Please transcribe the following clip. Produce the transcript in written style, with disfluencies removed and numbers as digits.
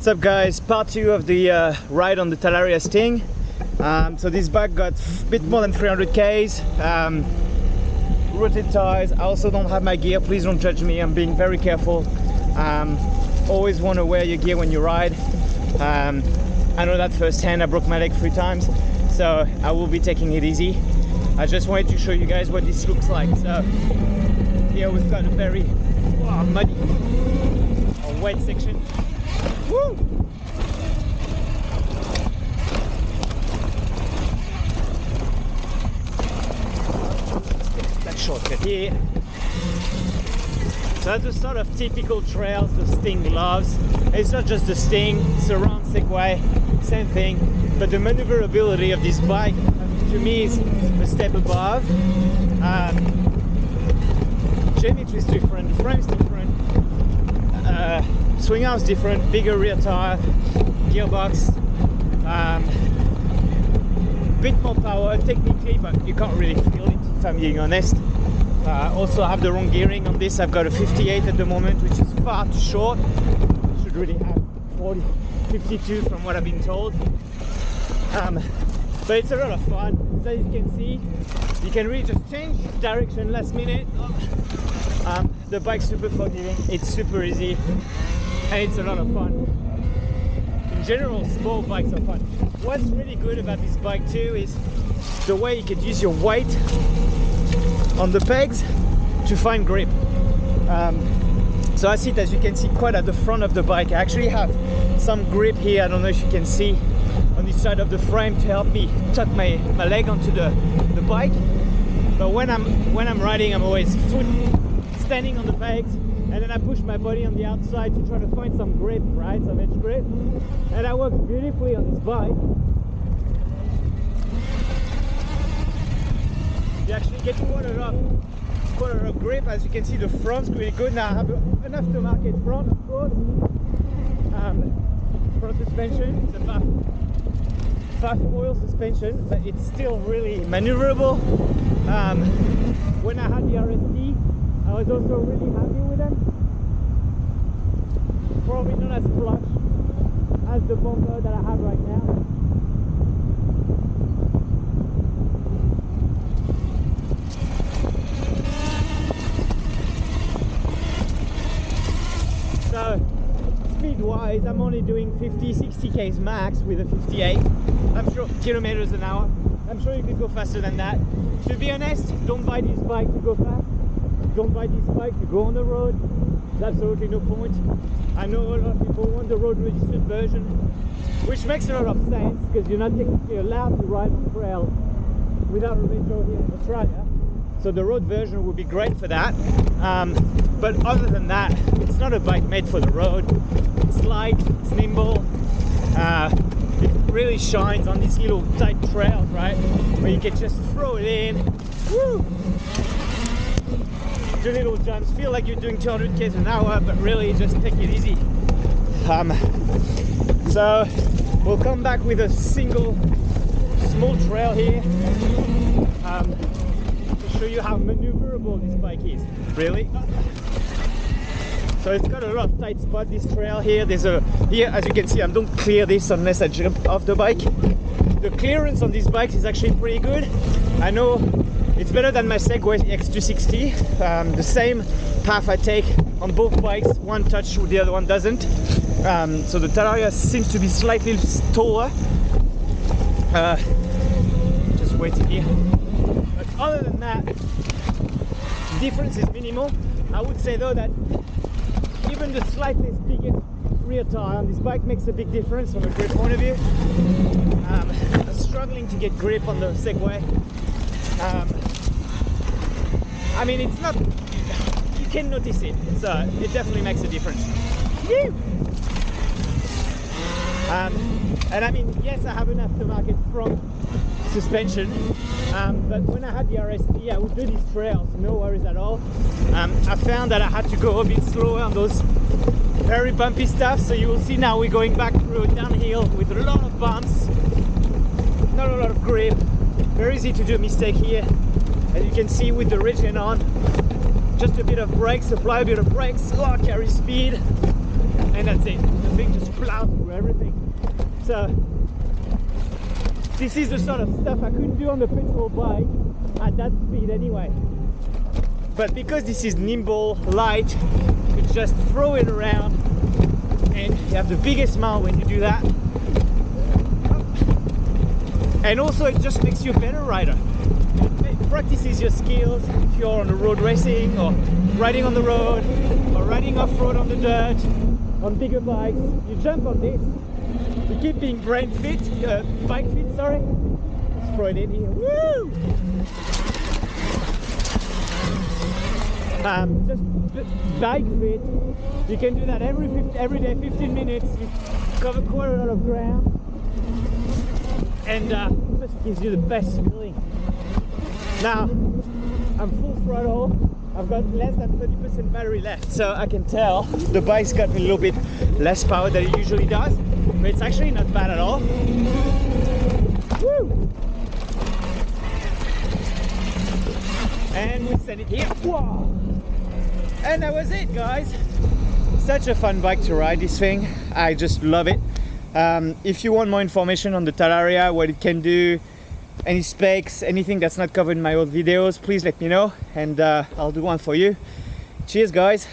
What's up guys, part 2 of the ride on the Talaria Sting. So this bike got a bit more than 300 Ks, rooted tires. I also don't have my gear, please don't judge me, I'm being very careful. Always want to wear your gear when you ride. I know that firsthand, I broke my leg 3 times, so I will be taking it easy. I just wanted to show you guys what this looks like. So here we've got a very muddy or wet section. Woo! That shortcut here. So that's the sort of typical trails the Sting loves. It's not just the Sting, it's a round Segway, same thing. But the maneuverability of this bike, to me, is a step above. Geometry is different, the frame is different. Swing arm's different, bigger rear tire, gearbox, bit more power technically, but you can't really feel it if I'm being honest. Also I have the wrong gearing on this. I've got a 58 at the moment, which is far too short. Should really have 40, 52 from what I've been told. But it's a lot of fun. So as you can see, you can really just change direction last minute. The bike's super forgiving, it's super easy, and it's a lot of fun. In general, small bikes are fun. What's really good about this bike too is the way you could use your weight on the pegs to find grip. So I sit, as you can see, quite at the front of the bike. I actually have some grip here, I don't know if you can see, on this side of the frame to help me tuck my leg onto the bike. But when I'm riding, I'm always standing on the pegs, and then I push my body on the outside to try to find some grip, right? Some edge grip. And that works beautifully on this bike. You actually get quite a lot of grip. As you can see, the front's really good. Now I have an aftermarket front, of course. Front suspension, it's a fast foil suspension, but it's still really maneuverable. When I had the RST, I was also really happy with them. Probably not as flush as the bumper that I have right now. So speed wise, I'm only doing 50-60 k's max with a 58. I'm sure kilometers an hour. I'm sure you could go faster than that. To be honest, don't buy this bike to go fast. Don't buy this bike to go on the road. There's absolutely no point. I know a lot of people want the road registered version, which makes a lot of sense because you're not technically allowed to ride on trails without a retro here in Australia. So the road version would be great for that. But other than that, it's not a bike made for the road. It's light, it's nimble. It really shines on these little tight trails, right? Where you can just throw it in. Woo! Do little jumps, feel like you're doing 200 k's an hour, but really just take it easy. So we'll come back with a single small trail here to show you how maneuverable this bike is, really. So it's got a lot of tight spots, this trail here. Here, as you can see, I don't clear this unless I jump off the bike. The clearance on these bikes is actually pretty good. I know it's better than my Segway X260. The same path I take on both bikes, one touches, the other one doesn't. So the Talaria seems to be slightly taller. Just waiting here. But other than that, the difference is minimal. I would say though that even the slightly bigger rear tire on this bike makes a big difference from a grip point of view. I'm struggling to get grip on the Segway. I mean, it's not, you can notice it, so it definitely makes a difference. Woo! And I mean, yes, I have an aftermarket front suspension, but when I had the RST, I would do these trails, no worries at all. I found that I had to go a bit slower on those very bumpy stuff, so you will see now we're going back through a downhill with a lot of bumps, not a lot of grip, very easy to do a mistake here. As you can see with the regen on, just a bit of brakes, apply a bit of brakes, carry speed, and that's it. thing just plows through everything. So this is the sort of stuff I couldn't do on the petrol bike at that speed anyway. But because this is nimble, light, you can just throw it around and you have the biggest smile when you do that. And also it just makes you a better rider. It practices your skills if you're on the road racing or riding on the road or riding off-road on the dirt, on bigger bikes. You jump on this, you keep being brain fit, bike fit, sorry. Let's throw it in here, woo! Just bike fit. You can do that every day, 15 minutes. You cover quite a lot of ground. And it just gives you the best feeling. Now, I'm full throttle. I've got less than 30% battery left, so I can tell the bike's got a little bit less power than it usually does, but it's actually not bad at all. Woo! And we send it here. Whoa! And that was it, guys. Such a fun bike to ride, this thing. I just love it. If you want more information on the Talaria, what it can do, any specs, anything that's not covered in my old videos, please let me know and I'll do one for you. Cheers, guys.